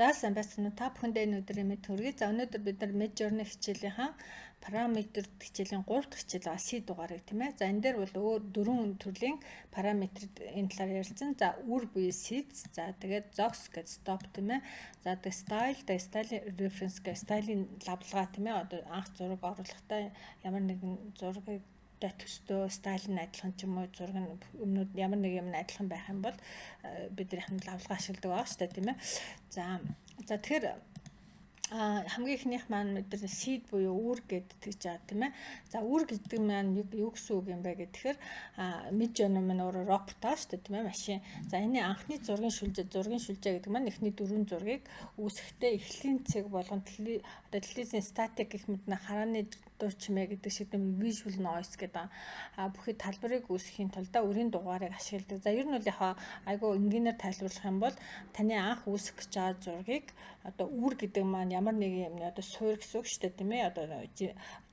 За сайн байцгаана уу? Та бүхэндээ энэ өдрийн мэд хүргэе. За өнөөдөр бид нар Midjourney хичээлийнхэн параметр хичээлийн 3 дахь хичээл байгаа C дугаарыг тийм ээ. За энэ дээр бол өөр 4 төрлийн параметрд энэ талаар ярилцсан. За үр буюу seeds, за тэгээд zox гэж stop тийм ээ. За тэгээд style reference гэж стилийн лавлгаа тийм ээ. Одоо анх зураг оруулахдаа ямар нэгэн зургийг төстөө стайл нь адилхан ч юм уу зураг нь өмнөд ямар нэг юм адилхан байх юм бол бидний лавлгаа ашигладаг байгаа шүү дээ тийм ээ. За тэгэхээр хамгийн ихнийх маань мэдэр seed буюу үр гэдэг жаа тийм ээ. За үр гэдэг маань юу гэсэн үг юм бэ гэхээр Midjourney маань өөрөөр робот шүү дээ тийм ээ машин. За энэ анхны зургийн шүлжээ гэдэг маань эхний 4 зургийг үүсгэхдээ эхлэлийн цэг болгон телевизийн статик гэх мэт харааны дур чимээ гэдэг шиг юм visual noise гэдэг бүхий талбарыг үүсгэхийн тулд өрийн дугаарыг ашигладаг. За ер нь бол яг айгүй энгийнээр тайлбарлах юм бол таны анх үүсгэх гэж байгаа зургийг одоо үр гэдэг маань ямар нэг юм одоо суур гэсэн үг шүү дээ тийм ээ. Одоо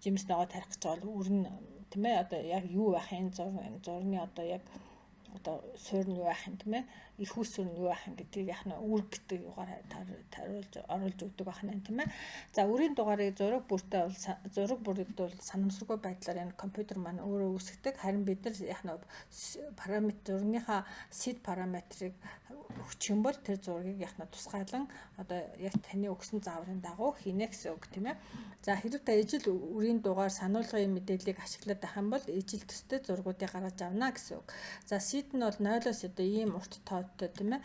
жимс ногоо тарих гэж байгаа бол үр нь тийм ээ. Одоо яг юу байх энэ зурны одоо яг одоо суур нь юу байх юм тийм ээ. Их үсвэр нь юу байх юм гэдгийг яг нь үр гэдэг югаар оруулж өгдөг байх нь тийм ээ. За үрийн дугаарыг зураг бүрд бол санамсаргүй байдлаар энэ компьютер маань өөрөө үүсгдэг. Харин бид нар яг нь параметр зургийнхаа seed параметрыг өгчих юм бол тэр зургийг яг нь тусгайлан одоо яг таны өгсөн зааврын дагуу хийнэ гэсэн үг тийм ээ. За хэрэг та ижил үрийн дугаар сануулгын мэдээллийг ашиглаад байх юм бол ижил төстэй зургуудыг гаргаж авна гэсэн үг. За seed нь бол 0-оос одоо ийм урт тоотой тийм ээ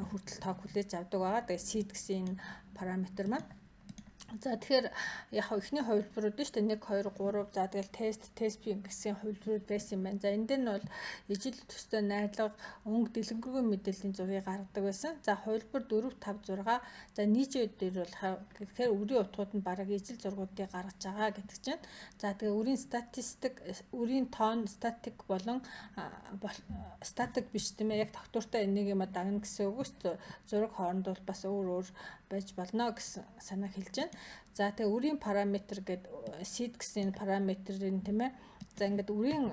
хүртэл тоог хүлээж авдаг байгаа. Тэгээ seed гэсэн энэ параметр маань. За тэгэхээр яг ихний хувилбарууд нь шүү дээ 1 2 3 за тэгэл тест гэсэн хувилбарууд байсан юм байна. За энэ дээр нь бол ижил төстэй найрлага өнгө дэлгэрэнгүй мэдээллийн зургийг гаргадаг байсан. За хувилбар 4 5 6 за нийжээд дээр бол тэгэхээр үрийн утгууд нь бараг ижил зургуудыг гаргаж байгаа гэдэг чинь. За тэгээ үрийн тоон статик болон статик биш тийм ээ яг тогтвортой энийг юм дагна гэсэн үг шүү. Зураг хооронд бол бас өөр байж болно гэсэн санааг хэлж байна. За тэгээ үрийн параметр гэдэг seed гэсэн параметрын тийм ээ. За ингээд үрийн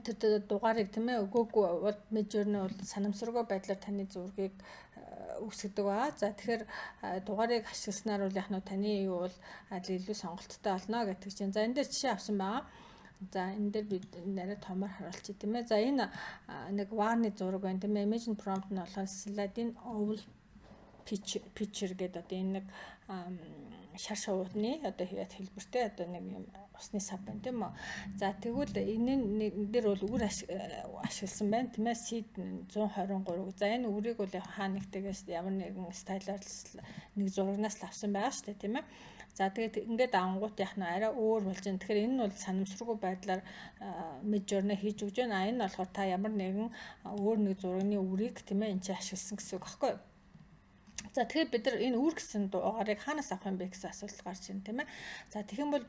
тэр дугаарыг тийм ээ өгөөгүй бол Midjourney бол санамсаргүй байдлаар таны зургийг үүсгэдэг байгаа. За тэгэхээр дугаарыг ашигласнаар бол яг нь таны юу бол илүү сонголттой болно гэдэг чинь. За энэ дээр жишээ авсан байгаа. За энэ дээр би нарай томор харуулчих тийм ээ. За энэ нэг варны зураг байна тийм ээ. Image prompt нь болохоор sliding oval picture гэдэг одоо энэ нэг шар шувууны одоо хаяад хэлбэртэй одоо нэг юм усны сав байна тийм үү. За тэгвэл энэ дээр бол үр ашигласан байна тийм ээ. Seed 123. За энэ үрийг бол хаа нэгтээс ямар нэгэн стайлаар нэг зурагнаас л авсан байгаа шүү дээ тийм ээ. За тэгээд ингээд авангууд яг нь арай өөр болж байна. Тэгэхээр энэ нь бол санамсаргүй байдлаар Midjourney хийж өгч байна. Энэ нь болохоор та ямар нэгэн өөр нэг зургийн үрийг тийм ээ энэ чинь ашигласан гэсэн үг аахгүй юу. За тэгэхээр бид нар энэ үр гэсэн дугаарыг хаанаас авах юм бэ гэсэн асуулт гарч ирнэ тийм ээ. За тэгэх юм бол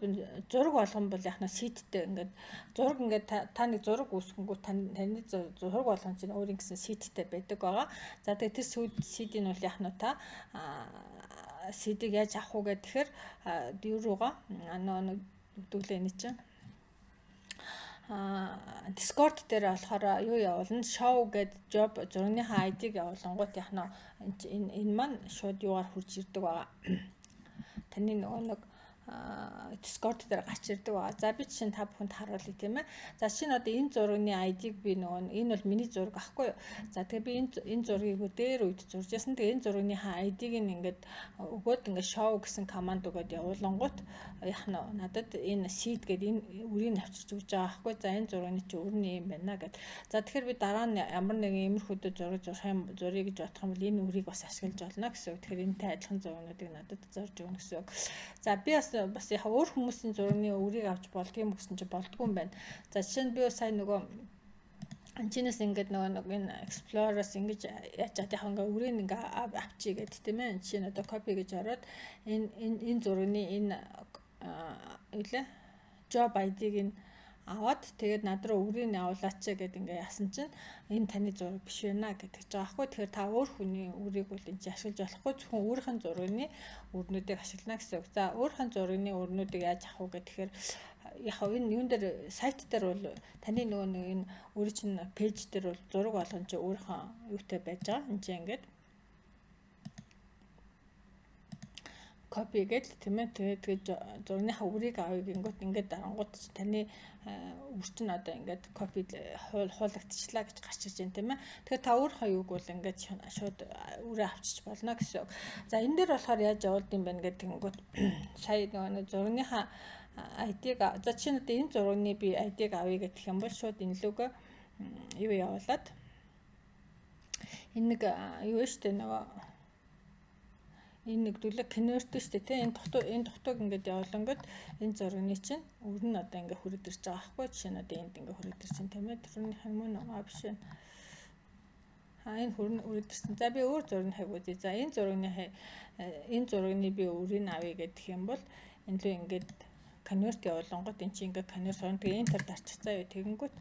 зураг болгон бол яг нь seedтэй ингээд зураг ингээд та нэг зураг үүсгэнгүү таны зураг болгон чинь өөрийн гэсэн seedтэй байдаг байгаа. За тэгээд тэр seed-ийг бол яг нь та seed-ийг яаж авах уу гэхээр юу руугаа нэг өгдөглөө энэ чинь Discord дээр болохоор юу явуулна show гэдэг job зургийнхаа ID-г явуулангууд яг энэ маань шууд юугаар хурж ирдэг байгаа. Таны нэг Discord дээр гарч ирдэг байгаа. За би чинь та бүхэнд харуулъя тийм ээ. За чинь одоо энэ зургийн ID-г би энэ бол миний зураг ахгүй юу. За тэгээ би энэ зургийг дээр үед зурж ясан. Тэгээ энэ зургийнхаа ID-г ингээд өгөөд ингээд show гэсэн команд өгөөд явуулангууд яг надад энэ seed гэдэг энэ үрийг авчирч өгч байгаа ахгүй. За энэ зургийн чи үрний юм байна гэд. За тэгэхээр би дараа нь ямар нэгэн иймэрхүү зураг зуръя гэж бодох юм бол энэ үрийг бас ашиглаж болно гэсэн үг. Тэгэхээр энэтэй адилхан зургуудыг надад зорж өгнө гэсэн үг. За би бас яг өөр хүмүүсийн зургийн үрийг авч болдгийм гэсэн чи болдгүй юм байна. За жишээ нь би сайн нөгөө анчинаас ингээд нөгөө энэ Explorer-аас ингэж яаж яг ингээ үрийг ингээ авчий гэдэг тийм ээ. Жишээ нь одоо copy гэж ороод энэ зургийн энэ job ID-г нь аваад тэгээд над руу үрийг авуулаач гэдэг ингээ яасан чинь энэ таны зураг биш байна гэдэг ч байгаа хгүй. Тэгэхээр та өөр хүний үрийг бол энэ ашиглаж болохгүй зөвхөн өөрийнхөө зургийн өрнүүдийг ашиглана гэсэн үг. За өөрийнхөө зургийн өрнүүдийг яаж авах вэ гэхээр яг энэ юун дээр сайт дээр бол таны нөгөө нэг энэ өөрийн чинь пэйж дээр бол зураг болгон чи өөрийнхөө юутай байж байгаа. Энд чинь ингээд копи гээл тийм ээ. Тэгээд зургийнхаа үрийг авъя гингүүт ингээд дарангууд таны үр чинь одоо ингээд копи хуулагдчихлаа гэж гарч ирж байна тийм ээ. Тэгэхээр та өөрийнхөө юуг бол ингээд шууд үрээ авчиж болно гэсэн. За энэ дээр болохоор яаж явуулд юм бэ гэдэг гингүүт сая нөгөө зургийнхаа ID-г за чинь одоо энэ зургийн би ID-г авъя гэх юм бол шууд энэ лүгөө юу явуулаад энэ нэг юу вэ штэ нөгөө энэ нэг дүлэг конверт штэ тий энэ дутууг ингээд явуулангууд энэ зургийн чинь үр нь одоо ингээд хүрээд ирж байгаа байхгүй жишээ нь одоо энд ингээд хүрээд ирсэн тийм ээ тэрний хамын аа биш энэ хүрээд ирсэн. За би өөр зургийг үзье. За энэ зургийн би үрийг авъя гэх юм бол энэ лөө ингээд конверт явуулангууд эн чинь ингээд конверт орно. Тэгээ энтер дарчихсан юу тэгэнгүүт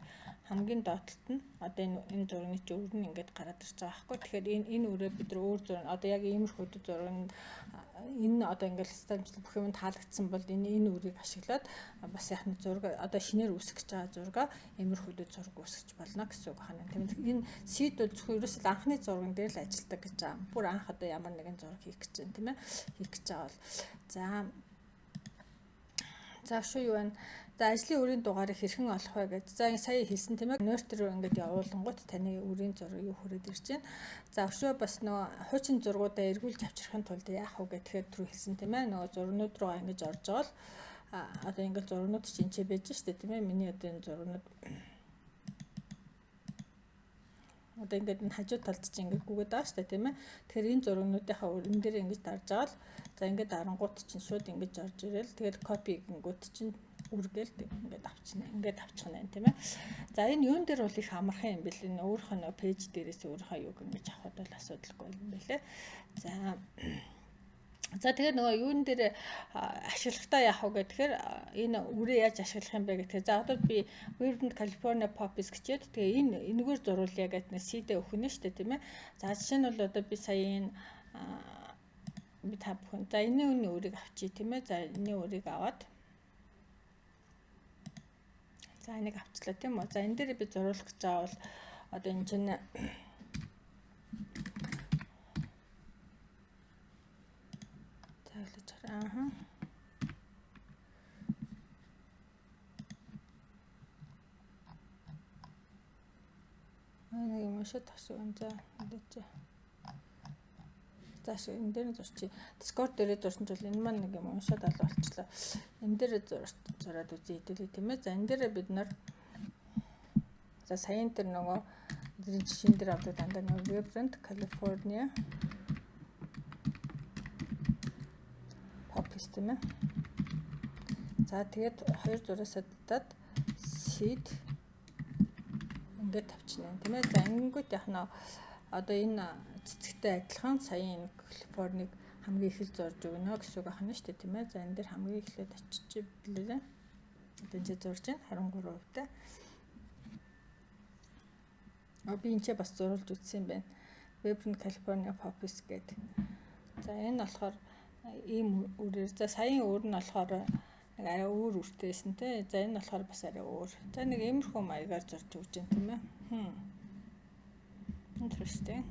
хамгийн доотлолт нь одоо энэ зургийн чи үр нь ингээд гараад ирж байгаа байхгүй. Тэгэхээр энэ үрээ бид нар өөр зураг одоо яг иймэрхүү зураг энэ одоо ингээд статистик бүх юм таалагдсан бол энэ үрийг ашиглаад бас яг нэг зураг одоо шинээр үүсгэж байгаа зургаа иймэрхүү зураг үүсгэж болно гэсэн үг байна. Тэгэхээр энэ сид бол зөвхөн ерөөсөө анхны зурган дээр л ажилладаг гэж байгаа. Бүр анх одоо ямар нэгэн зураг хийх гэж байна тийм ээ. Хийх гэж байгаа бол за шүү юу байна. За ажлын үрийн дугаарыг хэрхэн олох вэ гэж. За сая хэлсэн тийм ээ. Конвертер руу ингээд явуулангууд таны үрийн зураг юу хүрээд ирж байна. За өшөө бас нөгөө хуучин зургуудаа эргүүлж авчрахын тулд яах вэ гэхээр түрүү хэлсэн тийм ээ. Нөгөө зургнууд руу ингэж орж байгаа л одоо ингээд зургнууд чинь ч байж штэ тийм ээ. Миний одоо энэ зургнууд одоо ингээд энэ хажуу талд чинь ингээд гүгээд байгаа штэ тийм ээ. Тэгэхээр энэ зургнуудынхаа өрн дээр ингэж дарж байгаа л за ингээд дарангууд чинь шууд ингэж орж ирэл тэгэл копи гингүүд чинь үргээл ингээд авчихна. Ингээд авчих нь тийм ээ. За энэ юун дээр бол их амархан юм бэл энэ өөрийнхөө нэг пэйж дээрээс өөрийнхөө юуг ингэж авахд бол асуудалгүй юм байлээ. За тэгээд нөгөө юун дээр ашиглахдаа яах вэ гэхээр энэ үрээ яаж ашиглах юм бэ гэхээр за одоо би Weird California Poppies гэчихэд тэгээ энэгээр зуруулъя гэдэг нэг CD өгөх нь шүү дээ тийм ээ. За жишээ нь бол одоо би сая энэ би та бүхэн за энэ үрийг авчий тийм ээ. За энэ үрийг аваад за энийг авчлаа тийм үү. За энэ дээр би зуруулах гэж байгаа бол одоо энэ чинь таглаж хараа. Нэг юм шиг тасуу за мэдээч. За шиг энэ дээр зурчи. Discord дээрээ зурсан ч бол энэ маань нэг юм уншаад алга болчихлоо. Энэ дээр зураад үзье хэдүүлээ тийм ээ. За энэ дээр бид нар за саяын тэр нөгөө эдгээр жишээн дээр авдаг дандаа нөгөө Vibrant California Poppies тийм ээ. За тэгээд хоёр зураасаа дад seed ингээд тавьчихна тийм ээ. За ингэнгүүт яг нь одоо энэ цэцэгтэй адилхан саяын Калифорник хамгийн их л зурж өгнө гэсэн үг ахна шүү дээ тийм ээ. За энэ дээр хамгийн эхлээд очиж билээ. Одоо энэ зурж байна 23%-тай. Би энэ ч бас зурулж үзсэн юм байна. Weird California Poppies гэдэг. За энэ болохоор ийм үрээр за саяын өөр нь болохоор нэг арай өөр үртэйсэн те. За энэ болохоор бас арай өөр. За нэг иймэрхүү маягаар зурж өгч байна тийм ээ. Interesting.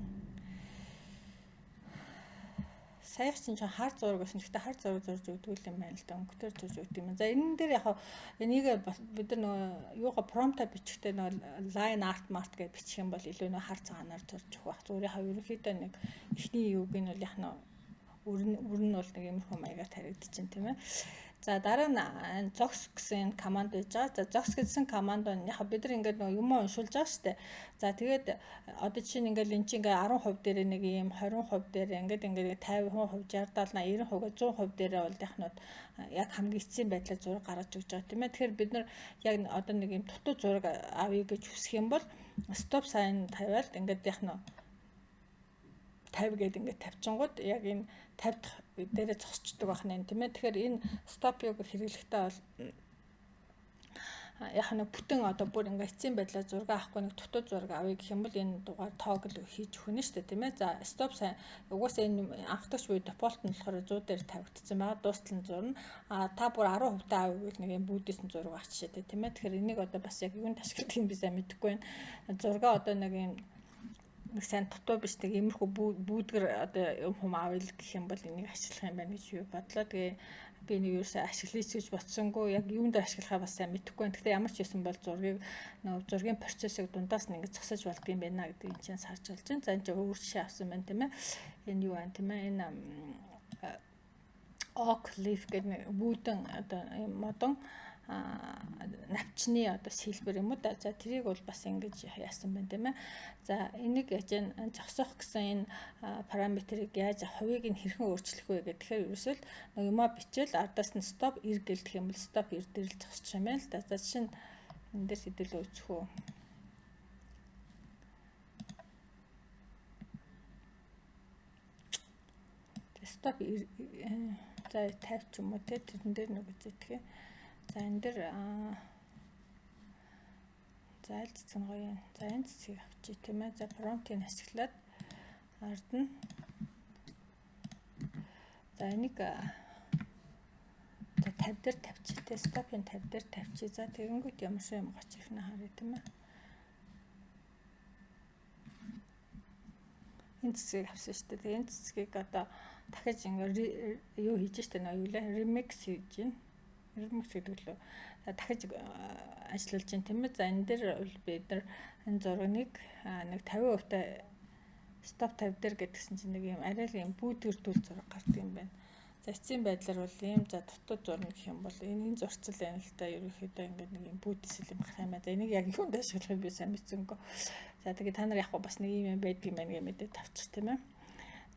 Саях чинь хар зураг гэсэн. Гэхдээ хар зураг зурж өгдөг юм байна л да. Өнгөтөр зурж өгдөг юм. За энэ дээр яг энийг бид нар нөгөө юугаа промпта бичихтэй нөгөө line art mart гэж бичих юм бол илүү нөгөө хар цагаанаар зурж өгөх байх. Зүгээрээ ерөнхийдөө нэг эхний юуг нь бол яг нь үр нь бол нэг иймэрхүү маягаар таригдчихэв тийм ээ. За дараа нь zox гэсэн команд байж байгаа. За zox гэсэн команд нь яг бид нар ингээд нөгөө юм уншуулж байгаа шүү дээ. За тэгээд одоо жишээ нь ингээд эн чинь ингээд 10% дээр нэг юм 20% дээр ингээд 50%, 60, 70, 90%, 100% дээр бол яхнууд яг хамгийн эцсийн байдлаар зураг гаргаж өгч байгаа тийм ээ. Тэгэхээр бид нар яг одоо нэг юм дутуу зураг авъя гэж хүсэх юм бол stop sign тавиал ингээд яхнуу 50 гэдэг ингээд тавьчингууд яг энэ 50 дээрээ зогсчдөг байна тийм ээ. Тэгэхээр энэ stop юг хэрэглэхдээ бол яг нэг бүтэн одоо бүр ингээд эцсийн байдлаар зураг авахгүй нэг дутуу зураг авъя гэх юм бол энэ дугаар toggle хийж өгнө шүү дээ тийм ээ. За stop sign угаасаа энэ анхдагч буюу default нь болохоор 100 дээр тавигдсан байгаа. Дуустал нь зурна. Та бүр 10% таа авъя гэх нэг юм бүүдээсэн зураг авч шээ тийм ээ. Тэгэхээр энийг одоо бас яг юунд ашигладаг юм би сайн мэдэхгүй байна. Зургаа одоо нэг юм нэг сайн дутуу биш нэг иймэрхүү бүүдгэр одоо хүм авъя гэх юм бол энийг ашиглах юм байна гэж би бодлоо. Тэгээ би нэг юусаа ашиглая гэж бодсонгүй яг юунд ашиглахаа бас сайн мэдэхгүй байна. Гэхдээ ямар ч юм бол зургийн процессыг дундаас нь ингэ зогсож болдго юм байна гэдгийг чинь сарж болж байна. За энэ чинь өөр жишээ авсан байна тийм ээ. Энэ юу байна тийм ээ. Энэ oak leaf гэдэг бүүдэн одоо модон навчны одоо сэлбэр юм уу да. За тэрийг бол бас ингэж яасан байна тийм ээ. За энийг яаж зогсоох гэсэн энэ параметрыг яаж хувийг нь хэрхэн өөрчлөх вэ гэдэг. Тэгэхээр ерөөсөө л нэг юмаа бичээл ардаас нь stop ир гэлдэх юм бол stop ир дээр л зогсчих юм байна л да. За жишээ нь энэ дээр хэдүүлээ үзэх үү. Stop за 50 ч юм уу те тэрэн дээр нэг үзэтгэе. За энэ дээр за аль цэцэн гоё юм. За энэ цэцгийг авчий тийм ээ. За промптыг ашиглаад ард нь за энийг за 50 дээр тавьчих те. Stop-ын 50 дээр тавьчих. За тэгэнгүүт ямар шиг юм гоч ихнэ харъя тийм ээ. Энэ цэцгийг авсан шүү дээ. Тэгээ энэ цэцгийг одоо дахиж ингээ юу хийж штэ нөө юу лээ remix хийж гин. Remix гэдэг лөө дахиж ажиллуулж гин тийм ээ. За энэ дээр бол бид нар энэ зургийг нэг 50% та stop 50 дээр гэдгсэн чинь нэг юм арай л юм бүүдгэрдүүл зураг гардаг юм байна. За эцсийн байдлаар бол ийм за дутуу зурна гэх юм бол энэ зурцал байна л та ерөнхийдөө ингээд нэг юм бүүдсэл юм гарах юм байна. За энийг яг юунд ашиглах юм би сайн мэдсэнгүй. За тэгээ та нар яг бас нэг юм байдаг юм байна гэмэдээ тавчих тийм ээ.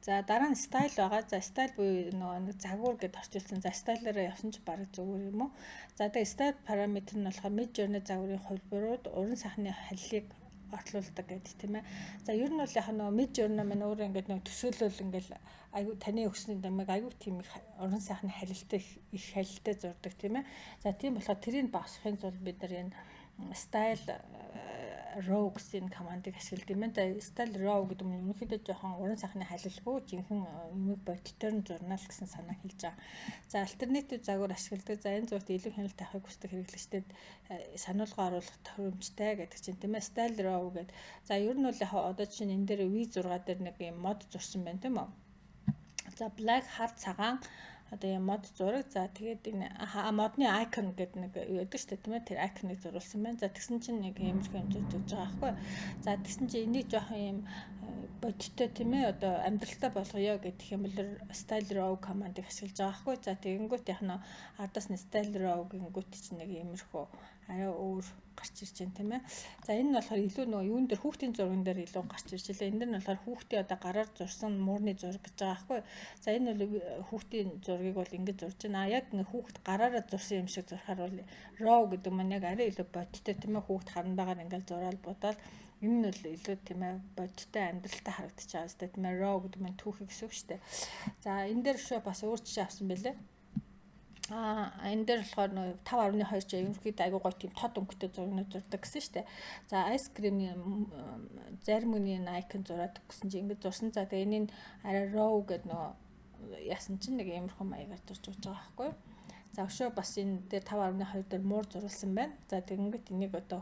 За дараа нь style байгаа. За style буюу нэг загвар гэдээ орчуулсан. За style-аараа явсан ч бараг зүгээр юм уу. За тэгээ style параметр нь болохоор mid journey загварын хувилбарууд уран сайхны халлыг орлуулдаг гэдэг тийм ээ. За ер нь бол яг mid journey маань өөрөө ингээд нэг төсөөлөл ингээд аюу таны өгсөний дамыг аюу тийм их уран сайхны халилтай их халилтай зурдаг тийм ээ. За тийм болохоор тэрийг багасгахын тулд бид нар энэ style row гэсэн командыг ашигладаг юм байна. Style row гэдэг нь ерөнхийдөө жоохон уран сайхны халилгүй жинхэнэ юмэг бодитоор нь зурнаа л гэсэн санаа хэлж байгаа. За альтернатив загвар ашигладаг. За энэ зурд илүү хяналт авахыг хүсдэг хэрэглэгчдэд сануулга оруулах тохиромжтой гэдэг чинь тийм ээ. Style row гэдэг. За ер нь бол яг одоо чинь энэ дээр V6 дээр нэг юм мод зурсан байна тийм үү. За black хар цагаан одоо юм мод зураг. За тэгээд энэ модны icon гэдэг нэг юу гэдэг шүү дээ тийм ээ. Тэр icon-ыг зурулсан байна. За тэгсэн чинь нэг иймэрхүү юм зурж байгаа байхгүй. За тэгсэн чинь энийг жоохон юм бодиттой тийм ээ. Одоо амьдралтай болгоё гэдэг юм бол style row командыг ашиглаж байгаа байхгүй. За тэгэнгүүт яг нь ардаас нь style row гингүүт чинь нэг иймэрхүү арай өөр гарч ирж байна тийм ээ. За энэ нь болохоор илүү нөгөө юун дээр хүүхдийн зурган дээр илүү гарч ирж байлаа. Энэ дэр нь болохоор хүүхдийн одоо гараар зурсан муурны зураг гэж байгаа байхгүй. За энэ бол хүүхдийн зургийг бол ингэж зурж байна. Яг ингээ хүүхд гараараа зурсан юм шиг зурхаар бол raw гэдэг маань яг арай илүү бодиттой тийм ээ. Хүүхд харандагаар ингээл зураал бодоод энэ нь бол илүү тийм ээ бодиттой амьдралтай харагдаж байгаа зү тийм ээ. Raw гэдэг маань түүхий гэсэн үг шүү дээ. За энэ дээр шөө бас өөр жишээ авсан байлээ. Энэ дээр болохоор 5.2 жаа ерөнхийдөө айгуу гоё тийм тод өнгөтэй зургнууд зурдаг гэсэн шүү дээ. За ice cream-ийн зарим үний icon зураад гэсэн чинь ингэж зурсан. За тэгээ энэний арай raw гэдэг нөгөө яасан чинь нэг иймэрхүү маягаар зурж байгаа байхгүй. За өшөө бас энэ дээр 5.2 дээр муур зурулсан байна. За тэгэнгүүт энийг одоо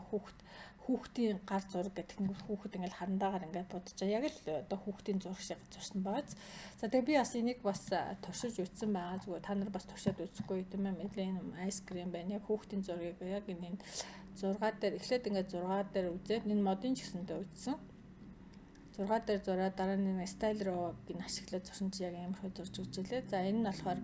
хүүхдийн гар зураг гэдэг нь хүүхэд ингээл харандаагаар ингээд будаж байгаа. Яг л одоо хүүхдийн зураг шиг зурсан байгаа. За тэгээ би бас энийг бас туршиж үзсэн байгаа. Зүгээр та нар бас туршаад үзэхгүй юм аа мэдлээ энэ ice cream байна. Яг хүүхдийн зургийг яг энэ 6 дээр эхлээд ингээд 6 дээр үзээд энэ модын ч гэсэндээ үзсэн. 6 дээр зураад дараа нь style row-ыг ашиглаад зурсан чи яг ямархуу зурж өгч илээ. За энэ нь болохоор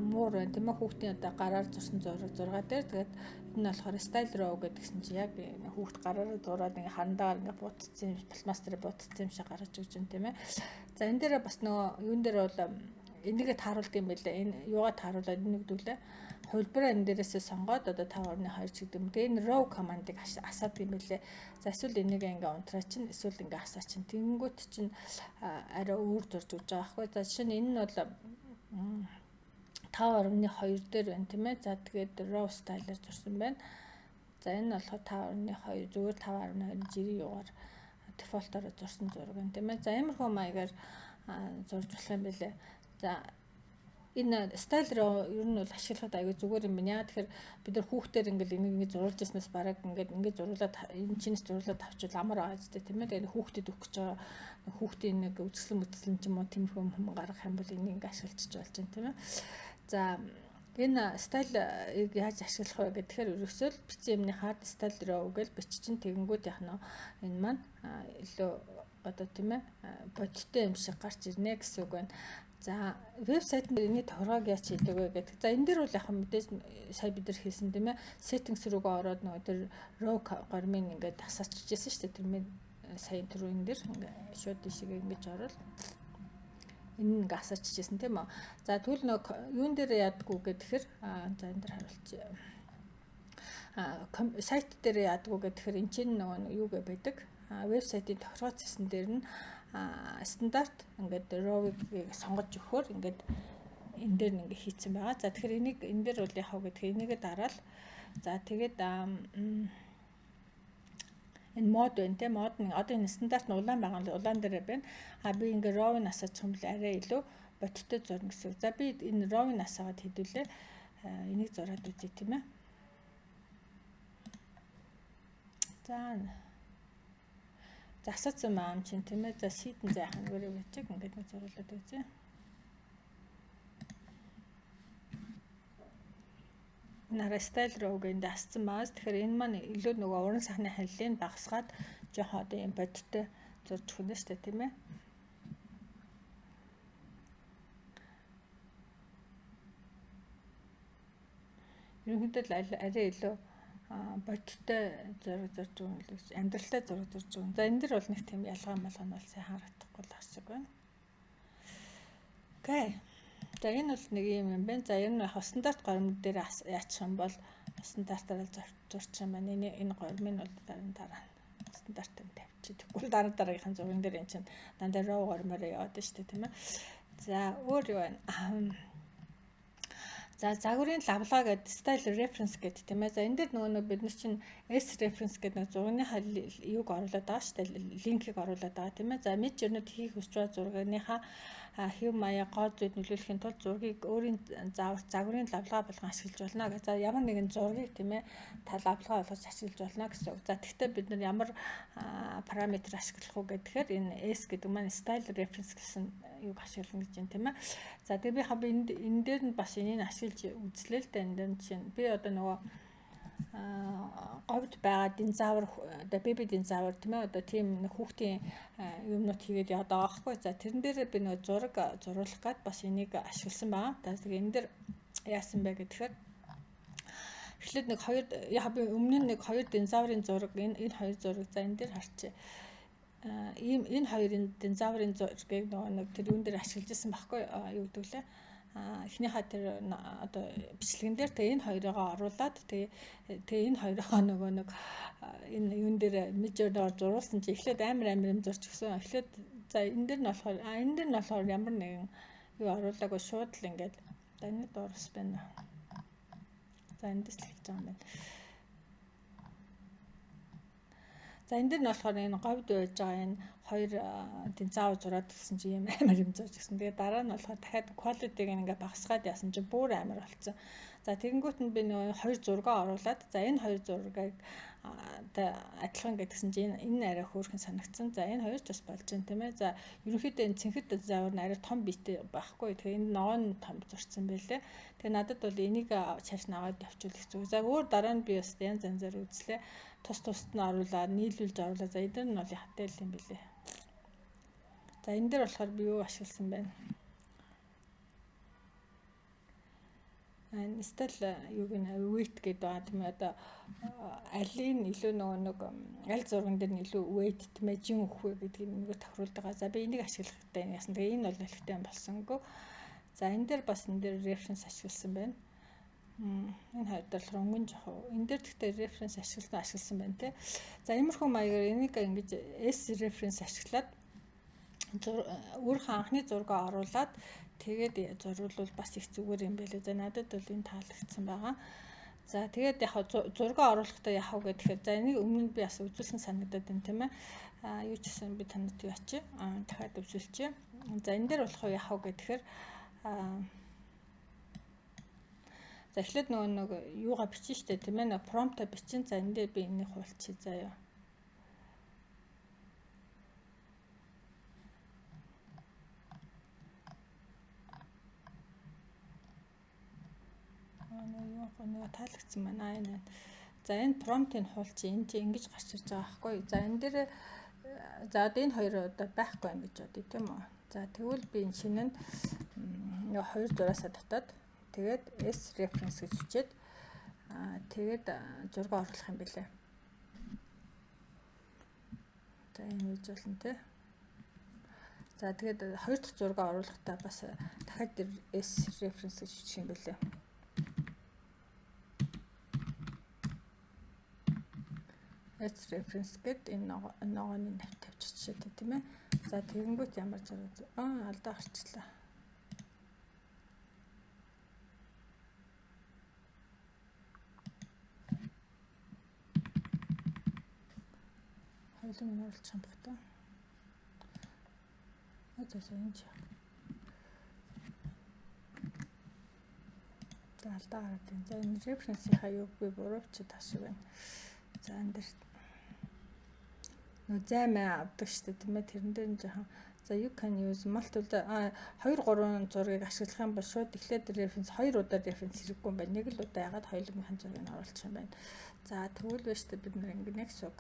муур байна тийм ээ хүүхдийн одоо гараар зурсан зураг 6 дээр тэгээд энэ нь болохоор style row гэдгсэн чи яг хүүхд гараараа зураад ингээ харандаагаар ингээ буутцсан юм пластмастер буутцсан юм шиг гаргаж өгч юм тийм ээ. За энэ дээр бас нөгөө юун дээр бол энийгээ тааруулдаг юм байлаа. Энэ юугаа тааруулаад нэгдүүлээ. Хувилбараа энэ дээрээсээ сонгоод одоо 5.2 ч гэдэг юм. Тэгээ энэ row командыг асаадаг юм байлээ. За эсвэл энийг ингээ унтраа чинь эсвэл ингээ асаа чинь тэнгүүт чинь арай өөр зурж өгч байгаа байхгүй. За жишээ нь энэ нь бол 5.2 дээр байна тийм ээ. За тэгээд raw style-аар зурсан байна. За энэ нь болохоор 5.2 зүгээр 5.2 жирийн югаар дефолтоор зурсан зураг байна тийм ээ. За иймэрхүү маягаар зурж болох юм байлээ. За энэ стайл ер нь бол ашиглахад аягүй зүгээр юм байна. Тэгэхээр бид нар хүүхдээр ингээл энийг зурулж яснаас бараг ингээд зуруулаад энэ чинээс зуруулаад авчвал амар байгаа зү тийм ээ. Тэгээд хүүхдэд өгөх гэж байгаа хүүхдийн нэг үзэсгэлэн ч юм уу тиймэрхүү юм гаргах юм бол энийг ингээд ашиглаж болж байна тийм ээ. За энэ стайлыг яаж ашиглах вэ гэхээр ерөөсөө бичсэн юмны хард стайл руу гэл биччин тэгэнгүүт яах нь энэ маань илүү одоо тийм ээ бодиттой юм шиг гарч ирнэ гэсэн үг байна. За вебсайт дээр энэ торгоог яаж хийдэг вэ гэдэг. За энэ дээр бол яг мэдээж сая бид нар хийсэн тийм ээ. Settings руугаа ороод нөгөө тэр row гормын ингээд асаачижсэн шүү дээ. Тэр минь сая түрүү энэ дээр ингээд шууд ишиг ингэж орол. Энэ ингээд асаачижсэн тийм үү. За тэгвэл нөгөө юун дээр яадаггүй гэхээр за энэ дээр харуулчих. Сайт дээр яадаггүй гэхээр эн чинь нөгөө юу гэ байдаг. Вебсайтын тохиргоцсон дээр нь стандарт ингээд row-ыг сонгож өгөхөөр ингээд энэ дээр нэг хийцэн байгаа. За тэгэхээр энийг энэ дээр бол яах вэ гэхээр энийг дараал. За тэгээд энэ мод байна те. Мод нь одоо энэ стандарт нь улаан байгаа нь улаан дээр байна. Би ингээд row-ыг асаачих юм бол арай илүү бодиттой зурна гэсэн. За би энэ row-ыг асаагаад хэдүүлээ. Энийг зураад үзье тийм ээ. За асаацсан маам чинь тийм ээ. За шийдэн зайхан өөрөө бичиг ингээд нэг зуруулаад үзье. Нара стайл руу гэнэ асцсан баас. Тэгэхээр энэ маань илүү нөгөө уран сайхны ханилыг багасгаад жоохон одоо юм бодиттой зурж өгнө шүү дээ тийм ээ. Ерөнхийдөө арай илүү бодиттой зураг зурж өгнө л амьдралтай зураг зурж өгнө. За энэ дэр бол нэг тийм ялгаа малгай нь бол сайн харагдахгүй л асууг байна. Окей. За энэ бол нэг юм байна. За ер нь стандарт гормон дээр яачих юм бол стандартаар зурчих юм байна. Энэ гормын бол дараа стандартаар тавьчих. Тэгвэл дараагийнхын зурган дээр эн чинь дандаа row гормоор яваад шүү дээ тийм ээ. За өөр юу байна? За загварын лавлаа гэдэг style reference гэдэг тийм ээ. За энэ дээр нөгөө бид нар чинь S reference гэдэг нэг зургийнхаа юуг оруулаад байгаа шүү дээ. Линкийг оруулаад байгаа тийм ээ. За мэд жирнүүд хийх хүсч байгаа зургийнхаа хэв маяг гоо зүйд нөлөөлөхийн тулд зургийг өөрийн загварын лавлгаа болгон ашиглаж болно гэж. За ямар нэгэн зургийг тийм ээ лавлгаа болгож ашиглаж болно гэсэн үг. За тэгвэл бид нар ямар параметр ашиглах уу гэхээр энэ S гэдэг маань style reference гэсэн юуг ашиглана гэж байна тийм ээ. За тэгээ би энэ дээр нь бас энийг ашиглаж үзлээ л дээ. Энэ чинь би одоо нөгөө говьд байгаа динозавр одоо беби динозавр тийм ээ одоо тийм хүүхдийн юмнууд хийгээд яваад байгаа байхгүй. За тэрэн дээр би нөгөө зураг зуруулах гээд бас энийг ашигласан байгаа. Тэгээ энэ дээр яасан бэ гэхээр эхлээд нэг хоёр яг би өмнө нь нэг хоёр динозаврын зураг энэ хоёр зураг за энэ дээр харчээ. Энэ хоёрын динозаврын зургийг нэг тэр юун дээр ашиглаж ирсэн байхгүй юу гэдэг лээ. Эхнийхээ тэр одоо бичлэгэн дээр тэгээ энэ хоёроо оруулаад тэгээ энэ хоёроо нөгөө нэг энэ юун дээр мижороор зуруулсан чи эхлээд амар юм зурч гисэн. Эхлээд за энэ дээр нь болохоор ямар нэгэн юу оруулаагүй шууд л ингээд энэ дуурс байна. За эндээс л хийж байгаа юм байна. За энэ дээр нь болохоор энэ говьд байж байгаа энэ хоёр динозавр зураад гэсэн чи юм амар юм зурж гисэн. Тэгээ дараа нь болохоор дахиад quality-г ингээ багасгаад яасан чи бүр амар болцсон. За тэгэнгүүт нь би нөгөө хоёр зургаа оруулаад за энэ хоёр зургийг одоо адилхан гэдгсэн чи энэ арай хөөрхөн санагдсан. За энэ хоёр ч бас болж байна тийм ээ. За ерөнхийдөө энэ цэнхэд динозавр нь арай том биетэй байхгүй. Тэгээ энэ ногоо нь том зурцсан байлээ. Тэгээ надад бол энийг чааш нь аваад явуул хэцүү. За өөр дараа нь би бас янз янзаар үзлээ. Тус нь оруулаад нийлүүлж оруулаа. За эдгээр нь бол хатаа л юм билээ. За энэ дээр болохоор би юу ашигласан байна? Энэ стил юуг нь weight гэдэг байгаа тийм ээ. Одоо алийн илүү нэг аль зурган дээр нь илүү weight тийм ээ жин өгөх вэ гэдгийг нэг тохируулдаг. За би энийг ашиглахтай яасан. Тэгээ энэ бол ихтэй болсонгүй. За энэ дээр бас энэ дээр reference ашигласан байна. Энэ хоёр дээр өнгөн жоо. Энэ дээр гэхдээ reference ашигласан байна те. За иймэрхүү маягаар энийг ингэж S reference ашиглаад өөрийнхөө анхны зургаа оруулаад тэгээд зурвал бас их зүгээр юм байлээ. За надад бол энэ таалагдсан байгаа. За тэгээд яг зургаа оруулахдаа яах вэ гэхээр за энийг өмнө нь би бас үзүүлсэн санагдаад байна тийм ээ. Юу ч гэсэн би танад яачи дахиад үзүүлчихье. За энэ дээр болох яах вэ гэхээр За эхлээд нэг юугаа бичин штэ тийм ээ, нэг промпта бичин. За энэ дээр би энийг хуулчих заяа. Нэг таалагдсан байна. Энэ. За энэ промптыг хуулчих. Энд чи ингэж гарч ирж байгаа байхгүй. За энэ дээр за одоо энэ хоёр одоо байхгүй юм гэж бодъё тийм үү. За тэгвэл би энэ шинэ нь нэг хоёр зураасаа татаад тэгээд S reference гэж хүчээд тэгээд зураг оруулах юм билээ. За энэ үеж болно те. За тэгээд хоёр дахь зураг оруулахдаа бас дахиад S reference гэж хүчих юм билээ. S reference гэдэг энэ ногооны навь тавьчих жишээтэй тийм ээ. За тэгэнгүүт ямар зураг алдаа гарчлаа. Хоёулаа минь оруулчих юм байна. За энэ ч. За алдаа гараад байна. За энэ reference-ийн хаяг би буруучид ташиг байна. За энэ дэр займаа авдаг штэ тийм ээ, тэрэн дээр нь жоохон за you can use multiple 2-3 зургийг ашиглах юм бол шууд эхлээд reference 2 удаа reference хэрэггүй юм байна. Нэг л удаа ягаад хоёулынхын зургийг нь оруулах юм байна. За тэгвэл биш тэ бид нэг нэг сүг.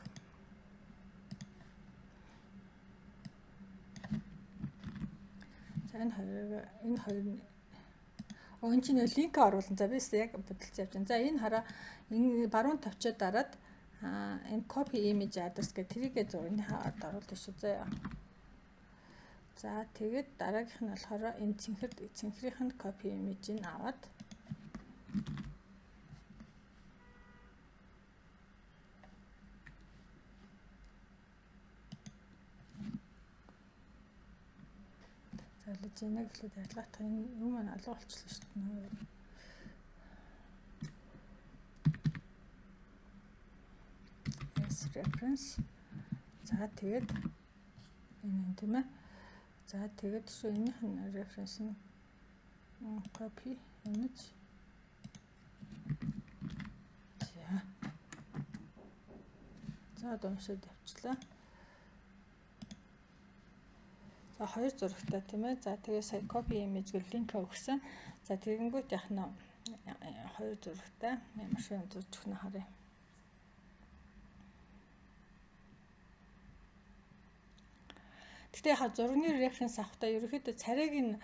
За энэ хоёр энэ чинь линк оруулна. За би яг бодолцоо явж байна. За энэ хараа энэ баруун тавчаад дараад энэ copy image address гэх тэрийгээ зургийн хаад оруулах шүү заяа. За тэгээд дараагийнх нь болохоор энэ цэнхрийнх нь copy image-ийг аваад залж ийнэ гэхлээр ялгаах энэ юм маань алга болчихлоо шүү дээ. Reference. За тэгээд энэ тийм ээ. За тэгээд шүү энийх нь reference нь copy image. За уншаад явчлаа. За хоёр зурагтай тийм ээ. За тэгээд сая copy image гэх линк өгсөн. За тэгэнгүүт яах нь хоёр зурагтай ямар шиг зурж өгнө харъя. Гэхдээ яхаа зургийн референс авахдаа ерөөхдөө царайг нь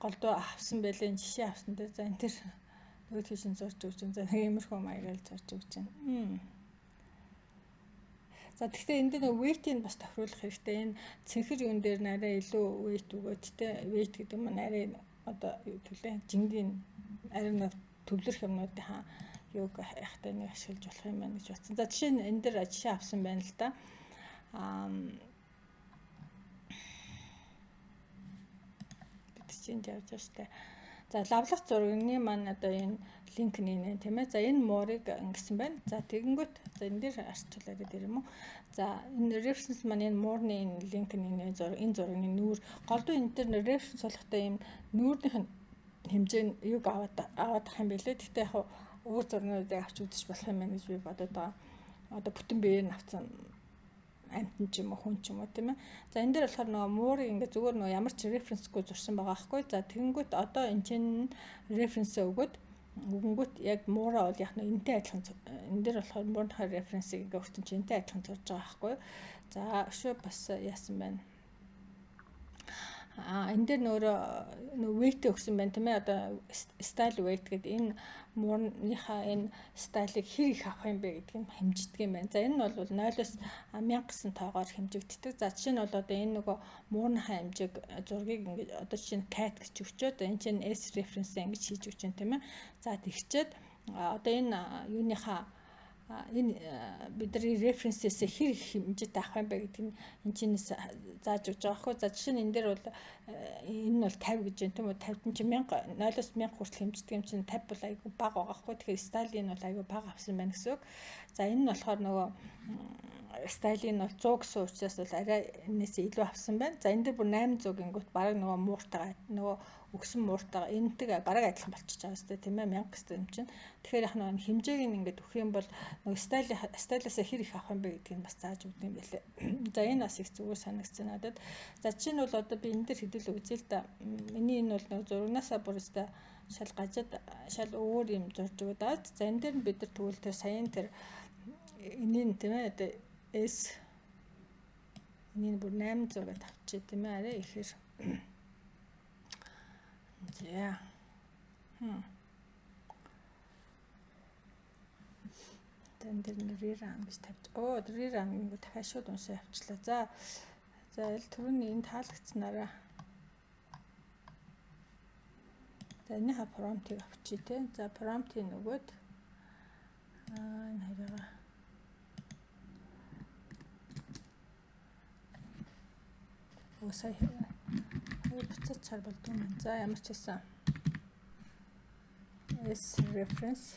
голдуу авсан байлээ, жишээ авсан дээр за энэ төр нөгөө тийшин зурж өгч юм. За нэг иймэрхүү маягаар зурж өгч байна. За тэгэхээр энд дээр weight-ийг бас тохируулах хэрэгтэй. Энэ цэнхэр юун дээр нарай илүү weight өгөөд тэ weight гэдэг нь нарай одоо юу төлөө жингийн арийн төвлөрөх юмнуудын юуг яхтай нэг ашиглаж болох юм байна гэж бодсон. За жишээ нь энэ дээр жишээ авсан байна л да. Чинь явж штэ. За лавлах зургийн маань одоо энэ линк нэ тийм ээ. За энэ муурыг ингэсэн байна. За тэгэнгүүт за энэ дээр арчлаа гэдэг юм уу. За энэ reference маань энэ муурны энэ линк нэ энэ зургийн нүүр голдуу энэ төр reference болохтой юм нүүрнийх нь хэмжээ нь юг аваад ах юм бэлээ. Гэхдээ яг өөр зургуудыг авч үзэж болох юм байна гэж би бодоод байгаа. Одоо бүтэн биеэр нь авсан амтэн ч юм уу хүн ч юм уу тийм ээ. За энэ дээр болохоор нөгөө муурыг ингээ зүгээр нөгөө ямар ч референсгүй зурсан байгаа аахгүй. За тэгэнгүүт одоо энэ чинь референс өгөнгүүт яг муураа бол яг энэтэй адилхан энэ дээр болохоор муурынхаа референсийг ингээ өгсөн чинь энэтэй адилхан зурж байгаа аахгүй. За өшөө бас яасан байна. Энэ дээр нөгөө weight өгсөн байна тийм ээ. Одоо style weight гэдэг энэ муурныхаа энэ стайлыг хэр их авах юм бэ гэдгийг нь хэмждэг юм байна. За энэ нь бол 0-оос 1000 гэсэн тоогоор хэмжигддэг. За жишээ нь бол одоо энэ нөгөө муурныхаа хэмжээг зургийг ингээд одоо жишээ нь cat гэж өгчөөд энэ чинь S reference ингэж хийж өгч юм тийм ээ. За тэгчээд одоо энэ юуныхаа энэ бидний референсээс хэр их хэмжээтэй авах юм бэ гэдэг нь энэ чинээс зааж өгч байгаа хгүй. За жишээ нь энэ дээр бол энэ нь бол 50 гэж байна тийм үү. 50 чинь 0-оос 1000 хүртэл хэмждэг юм чинь 50 бол айгүй бага байгаа хгүй. Тэгэхээр стайлын бол айгүй бага авсан байна гэсэн үг. За энэ нь болохоор нөгөө стилийн бол 100 гэсэн учраас бол арай энэсээ илүү авсан байна. За энэ дээр бүр 800 гингүүт бараг нөгөө мууртайгаа нөгөө өгсөн мууртайгаа энэтэй бараг адилхан болчихж байгаа сте тийм ээ 1000 гэсэн юм чинь. Тэгэхээр яг нөгөө хэмжээг нь ингээд өгөх юм бол нөгөө стилаасаа хэр их авах юм бэ гэдгийг бас зааж өгд юм байлээ. За энэ бас их зүгээр санагдсан надад. За чинь бол одоо би энэ дээр хэдүүлээ үзье л да. Миний энэ бол нөгөө зурагнаасаа бүр өстой шал гажид шал өөр юм зурж өгöd аа. За энэ дээр нь бид нар тэгвэл тэр саяын тэр энийн тийм ээ одоо S энийн бүр 800 гэдээ авчиж тийм ээ арай ихээр. За. Тэн дээр реран гэж тавьж. Реран ингэ дахиад шууд уншаа авчлаа. За аль түрүүний энэ таалагдсанараа. За энэхээ промптыг авчий те. За промптын нөгөөд энэ хараа. Сая буцаж чар болдгоо юм. За ямар ч байсан S reference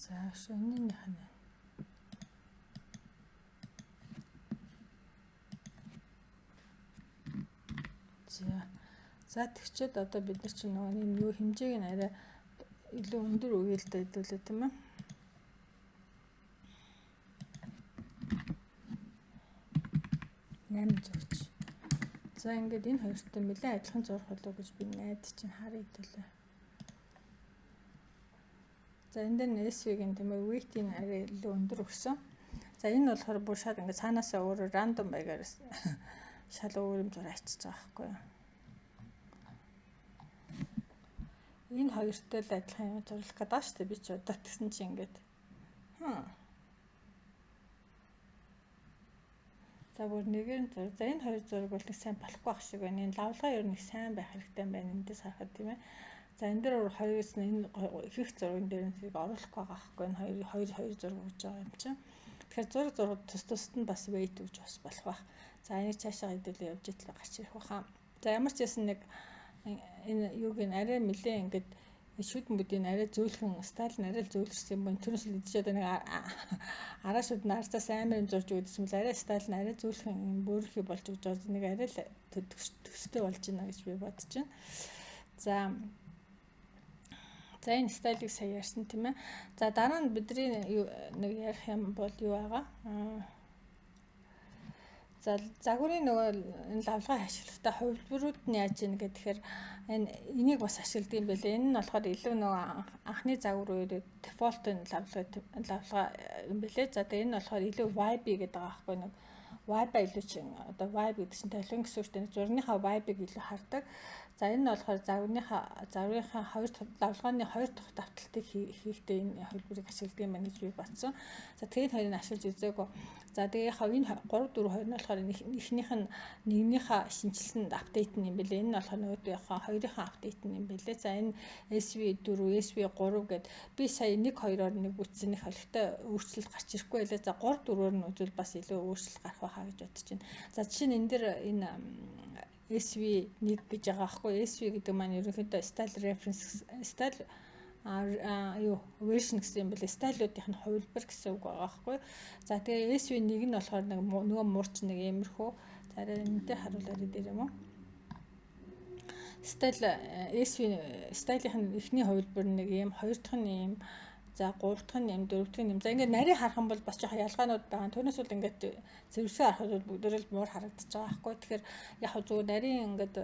за шинийн хана за тэгчээд одоо бид нар чинь нөгөө энэ юу хэмжээг нь арай илүү өндөр үеэлтэй хэдүүлээ тийм ээ. За ингээд энэ хоёртой нэлээд адилхан зурх болов гэж би найдаж чинь харъя хэдүүлээ. За энэ дээр нь SV-ийн тийм ээ weight-ийн арай илүү өндөр өгсөн. За энэ болохоор бүр шал ингээд цаанаасаа өөрөөр рандом байгаар шал өөр юм зураг ачиж байгаа байхгүй юу. Энэ хоёртой л адилхан юм зурлах гэдэг шүү дээ би ч удаа тэгсэн чинь ингээд за бүр нэгээр нь зураг. За энэ хоёр зураг бол нэг сайн болохгүй байх шиг байна. Энэ лавлгаа ер нь их сайн байх хэрэгтэй байна эндээс харахад тийм ээ. За энэ дээр хоёроос нь энэ их зурган дээр нь зэрэг оруулахгүй байгаа байхгүй энэ хоёр зураг өгж байгаа юм чинь. Тэгэхээр зураг тус нь бас weight өгж бас болох байх. За энийг цаашаа хэдүүлээ явж итэл гарч ирэх баха. За ямар ч байсан нэг энэ юуг нь арай нэлээ ингээд шүдмүүдийн арай зөөлхөн стайл нь арай зөөлрсөн юм. Тэрнээс л идэж одоо нэг араа шүд нарцаас амар юм зурж өгдсөн мэл арай стайл нь арай зөөлхөн юм бөөрхий болж өгж байгаа нэг арай л төстэй болж байна гэж би бодож байна. За энэ стайлыг сая ярьсан тийм ээ. За дараа нь бидний нэг ярих юм бол юу байгаа? За загварын нөгөө энэ лавлгаа ашиглахдаа хувилбарууд нь яаж ийн гэхээр энийг бас ашигладаг юм байлээ. Энэ нь болохоор илүү нөгөө анхны загвар үеэр дефолт лавлгаа юм байлээ. За тэгээ энэ нь болохоор илүү vibe гэдэг байгаа байхгүй нэг vibe илүү чинь одоо vibe гэдэг чинь талын гэсэн үгтэй нэг зурныхаа vibe-ыг илүү хардаг. За энэ нь болохоор загварынхаа хоёр лавлгааны хоёр дахь давталтыг хийхдээ энэ хувилбарыг ашигладаг юм байна гэж би батсан. За тэгээд хоёрыг ашиглаж үзээгүй. За тэгээ яг энэ 3 4 2 нь болохоор эхнийх нь нэгнийхээ шинжилсэн апдейт юм байлээ. Энэ нь болохоор нөгөөдийнхээ хоёрынхаа апдейт юм байлээ. За энэ SV4, SV3 гэд би сая 1 2-оор нэг бүтсэн их холигтой өөрчлөлт гарч ирэхгүй байлаа. За 3 4-оор нь үзвэл бас илүү өөрчлөлт гарах байхаа гэж бодож байна. За жишээ нь энэ дэр энэ SV1 гэж байгаа байхгүй. SV гэдэг маань ерөнхийдөө style reference style version гэсэн юм бол стайлуудын хувилбар гэсэн үг байгаа байхгүй. За тэгээ SV1 нь болохоор нэг нөгөө муурч нэг иймэрхүү. За энэтэй харуулаарай дээр юм уу? Стайлын эхний хувилбар нэг юм, хоёр дахь нь юм, за гурав дахь нь юм, дөрөв дахь нь юм. За ингээд нарийн харах юм бол бас жоохон ялгаанууд байгаа. Түүнээс бол ингээд зэрвсээ харахад бол бүгдөө л муур харагдаж байгаа байхгүй. Тэгэхээр яг хөө зүгээр нарийн ингээд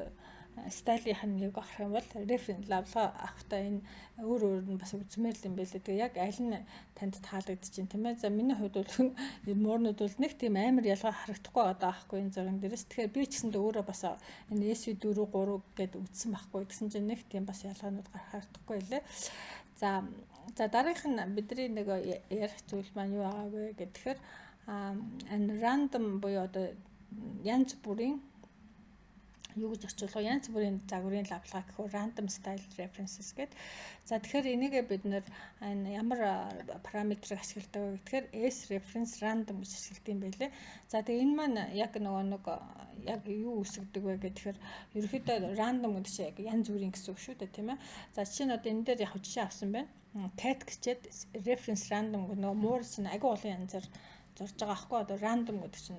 стайлын нэг авах юм бол референс лавлгаа авахтаа энэ өөр нь бас үзмээр л юм байлээ. Тэгээ яг аль нь танд таалагдчих чинь тийм ээ. За миний хувьд бол муурнууд бол нэг тийм амар ялгаа харагдахгүй байгаа байхгүй энэ зургийн дээрээс. Тэгэхээр би ч гэсэндээ өөрөө бас энэ SV4 3 гэдээ үзсэн байхгүй. Тэгсэн чинь нэг тийм бас ялгаанууд харагдахгүй лээ. За дараагийнх нь бидний нэг ярих зүйл маань юу байгаа вэ гэхээр энэ random буюу одоо янз бүрийн юу гэж орчуулах вэ? Янз бүрийн загварын лавлгаа гэхээр random style references гэдэг. За тэгэхээр энийгээ бид нэр ямар параметрыг ашигладаг вэ гэхээр s reference random гэж ашигладаг юм байлээ. За тэгээ энэ маань яг нэг яг юу үсгдэг вэ гэхээр ерөөхдөө random гэдэг чинь яг янз бүрийн гэсэн үг шүү дээ, тийм ээ. За жишээ нь одоо энэ дээр яг жишээ авсан байна. Cat гэчээд reference random гэдэг нөгөө муур чинь агүй олон янзаар зурж байгаа аахгүй. Одоо random гэдэг чинь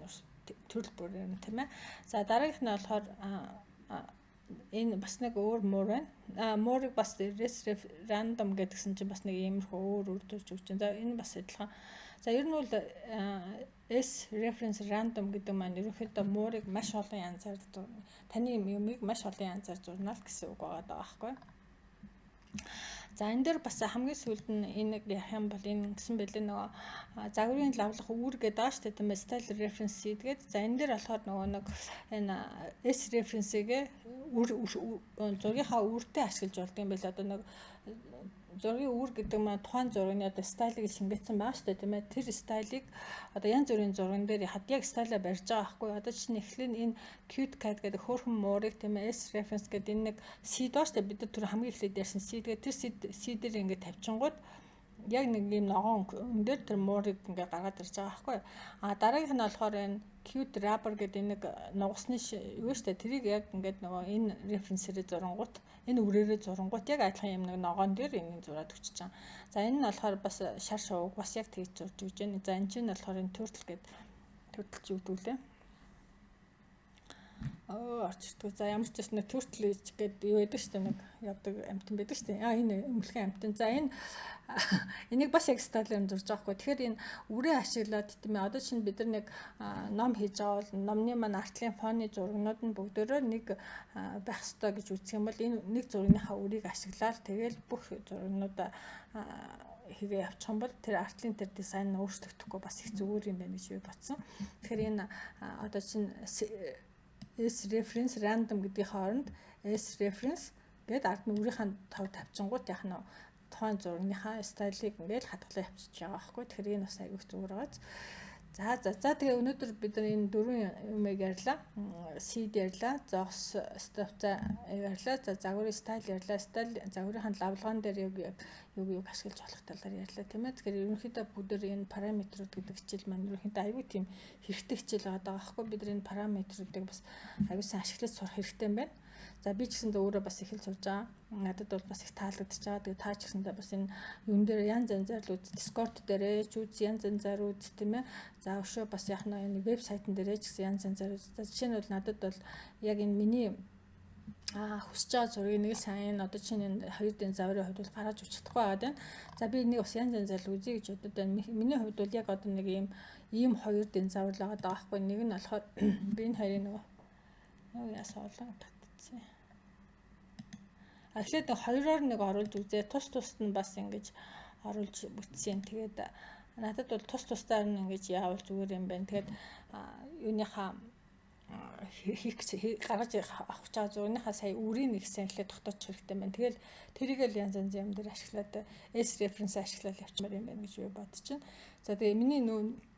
төрөл бүр юм, тийм ээ. За дараагийнх нь болохоор энэ бас нэг өөр муур байна. Муурыг бас random гэдгсэн чинь бас нэг иймэрхүү өөр үрдүүлж өгч байна. За энэ бас адилхан. За ер нь бол S reference random гэдэг маань ерөнхийдөө муурыг маш олон янзаар таны юмыг маш олон янзаар зурна л гэсэн үг байгаа байхгүй. За энэ дээр бас хамгийн сүүлд нь энэ ярих юм бол энэ гэсэн бэлээ нөгөө загварын лавлах үүр гэдэг байгаа шүү дээ, тийм ээ, style reference гэдэг. За энэ дээр болохоор нөгөө нэг энэ S reference-ийг зургийнхаа үүртэй ашиглаж болдог юм байл. Одоо нэг зургийн үүр гэдэг маань тухайн зургийн одоо стайлыг шингээсэн байгаа шүү дээ, тийм ээ. Тэр стайлыг одоо янз бүрийн зурган дээр яг стайлаа барьж байгаа байхгүй. Одоо чинь эхлээд энэ cute cat гэдэг хөөрхөн муурыг, тийм ээ, S reference гэдэг энэ нэг seed ба шүү дээ. Бид нар түр хамгийн эхлээд ярьсан seed гэдэг тэр seed дээр ингээд тавьчингууд яг нэг юм ногоон өн дээр тэр муурыг ингээд гаргаад ирж байгаа байхгүй. Дараагийнх нь болохоор энэ cute rubber гэдэг нэг нугасны юу шүү дээ. Тэрийг яг ингээд нөгөө энэ reference-ээр зурангууд энэ үрээрээ зурангууд яг адилхан юм нэг ногоон дээр энийг зураад өчөж байгаа. За энэ нь болохоор бас шар шууг бас яг тэгж зурж өгч байна. За энэ чинь болохоор энэ turtle гэдэг turtle юу гэдүүлээ. Орчдгүй. За ямар ч юм turtle гэдэг юу байдаг шүү дээ, нэг явдаг амтан байдаг шүү дээ. Энэ өмлөхийн амтан. За энийг бас яг стайлаар зурж байгаа хгүй. Тэгэхээр энэ үрээ ашиглаад тийм ээ. Одоо чинь бид нар нэг ном хийж байгаа бол номны маань артлын фоны зургнууд нь бүгдөө нэг байх ёстой гэж үзэх юм бол энэ нэг зургийнхаа үрийг ашиглаад тэгэл бүх зургнуудаа хийгээ явчих юм бол тэр артлын тэр дизайн нь өөрчлөгдөхгүй бас их зүгээр юм байна гэж би бодсон. Тэгэхээр энэ одоо чинь S reference random гэдгийн хооронд S reference гэдэг ард нь үрийнхаа тав тавьчингууд яг нь тухайн зургийнхаа стайлыг ингээд хадгалан явчихж байгаа байхгүй. Тэгэхээр энэ бас аягүй зүгээр байгаа. За тэгээ өнөөдөр бид нар энэ дөрвөн юмыг ярьлаа. Seed ярьлаа, зогс стопцаа ярьлаа, за загварын стайл ярьлаа, стайл загварын лавлгаан дээр юг ашиглаж болох талаар ярьлаа, тийм ээ. Тэгэхээр ерөнхийдөө бүгдээр энэ параметрууд гэдэг хичээл маань ерөнхийдөө аягүй тийм хэрэгтэй хичээл байгаа байхгүй. Бид нар энэ параметруудыг бас аягүй сайн ашиглаж сурах хэрэгтэй юм байна. За би ч гэсэндээ өөрөө бас их л сурж байгаа. Надад бол бас их таалагдчихж байгаа. Тэгээ та ч гэсэндээ бас энэ юун дээр янз янзаар л үз, Discord дээрээ ч үз, янз янзаар үз, тийм ээ. За өшөө бас яг нэг вебсайтн дээрээ ч гэсэн янз янзаар үз. За жишээ нь бол надад бол яг энэ миний хүсэж байгаа зургийг нэг сайн одоо чинь энэ хоёр дэн заврын хувьд бол гаргаж өгч чадахгүй байгаад байна. За би энийг бас янз янзаар л үзье гэж бодод байна. Миний хувьд бол яг одоо нэг ийм хоёр дэн завр л байгаа байхгүй. Нэг нь болохоор би энэ хоёрын нөгөө яасан олон татчихсан. Эхлээд хоёроор нэг оруулж үзээ. Тус нь бас ингэж оруулж бүтсэн. Тэгээд надад бол тусдаар нь ингэж яавал зүгээр юм байна. Тэгээд юуныхаа гаргаж авах чаа зургийнхаа сая үрийн нэг саналаа тогтооч хэрэгтэй байна. Тэгэл тэрийг л янз янз юм дээр ашиглаад S reference ашиглаад явчмаар юм байна гэж би бодож байна. За тэгээ миний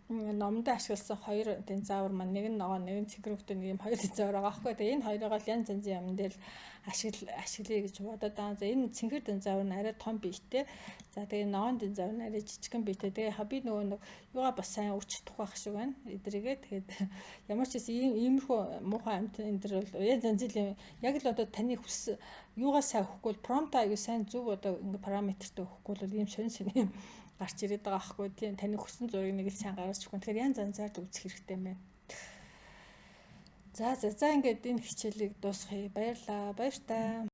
номд ашигласан хоёр динозавр маань нэг нь ногоо, нэг нь цэгрүүхтэй нэг юм хоёр динозавр байгаа байхгүй. Тэгээ энэ хоёроо л янз янзын юм дээр ашиглая гэж бодоод байгаа. За энэ цэнхэр динозавр нь арай том биетэй. За тэгээ ногоон динозавр нь арай жижигхэн биетэй. Тэгээ би нөгөө нэг юугаа бас сайн үрч чадах байх шиг байна. Эдрийгээ тэгээд ямар ч иймэрхүү муухай амт энэ төр бол янз янзын юм. Яг л одоо таны хүс юугаа сайн өгөхгүй бол промпт аягүй сайн зөв одоо ингээ параметртэй өгөхгүй бол ийм шин юм гарч ирээд байгаа байхгүй тийм таны хүссэн зургийг нэг л сайн гаргаж өгөх. Тэгэхээр янз янзаар үзэх хэрэгтэй байна. За ингээд энэ хичээлийг дуусгая. Баярлалаа. Баяр таа.